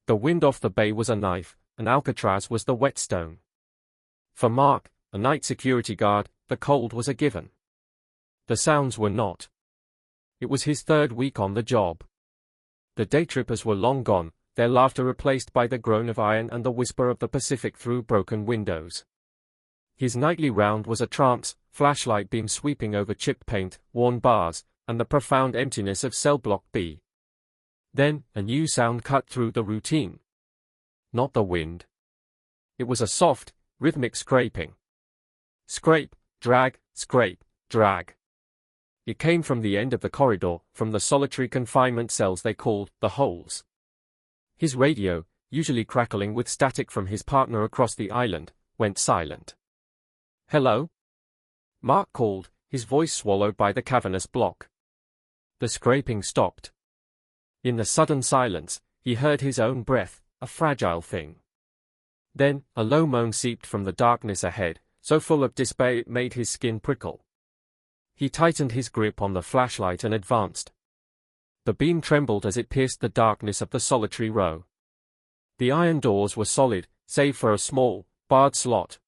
The wind off the bay was a knife, and Alcatraz was the whetstone. For Mark, a night security guard, the cold was a given. The sounds were not. It was his third week on the job. The day-trippers were long gone, their laughter replaced by the groan of iron and the whisper of the Pacific through broken windows. His nightly round was a trance, flashlight beam sweeping over chipped paint, worn bars, and the profound emptiness of cell block B. Then, a new sound cut through the routine. Not the wind. It was a soft, rhythmic scraping. Scrape, drag, scrape, drag. It came from the end of the corridor, from the solitary confinement cells they called the holes. His radio, usually crackling with static from his partner across the island, went silent. "Hello?" Mark called, his voice swallowed by the cavernous block. The scraping stopped. In the sudden silence, he heard his own breath, a fragile thing. Then, a low moan seeped from the darkness ahead, so full of despair it made his skin prickle. He tightened his grip on the flashlight and advanced. The beam trembled as it pierced the darkness of the solitary row. The iron doors were solid, save for a small, barred slot.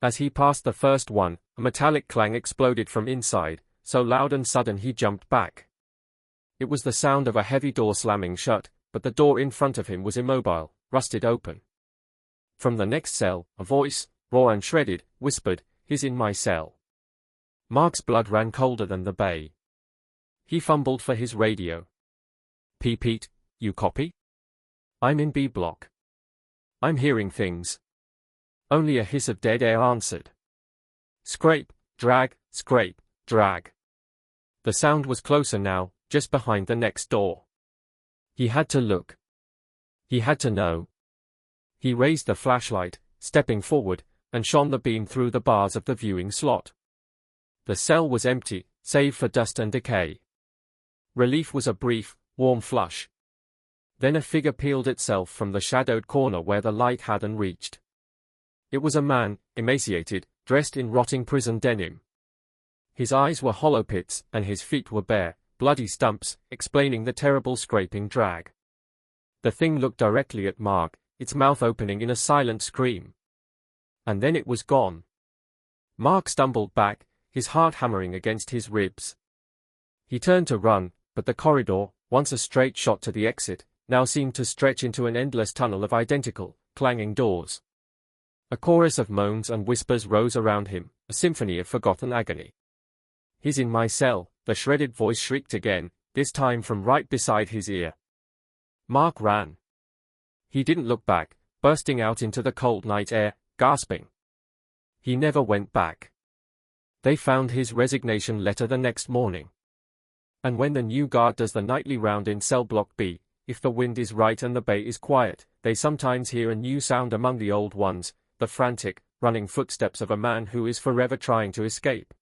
As he passed the first one, a metallic clang exploded from inside, so loud and sudden he jumped back. It was the sound of a heavy door slamming shut, but the door in front of him was immobile, rusted open. From the next cell, a voice, raw and shredded, whispered, "He's in my cell." Mark's blood ran colder than the bay. He fumbled for his radio. "Pete, you copy? I'm in B block. I'm hearing things." Only a hiss of dead air answered. Scrape, drag, scrape, drag. The sound was closer now, just behind the next door. He had to look. He had to know. He raised the flashlight, stepping forward, and shone the beam through the bars of the viewing slot. The cell was empty, save for dust and decay. Relief was a brief, warm flush. Then a figure peeled itself from the shadowed corner where the light hadn't reached. It was a man, emaciated, dressed in rotting prison denim. His eyes were hollow pits, and his feet were bare, bloody stumps, explaining the terrible scraping drag. The thing looked directly at Mark, its mouth opening in a silent scream. And then it was gone. Mark stumbled back, his heart hammering against his ribs. He turned to run, but the corridor, once a straight shot to the exit, now seemed to stretch into an endless tunnel of identical, clanging doors. A chorus of moans and whispers rose around him, a symphony of forgotten agony. "He's in my cell," the shredded voice shrieked again, this time from right beside his ear. Mark ran. He didn't look back, bursting out into the cold night air, gasping. He never went back. They found his resignation letter the next morning. And when the new guard does the nightly round in cell block B, if the wind is right and the bay is quiet, they sometimes hear a new sound among the old ones, the frantic, running footsteps of a man who is forever trying to escape.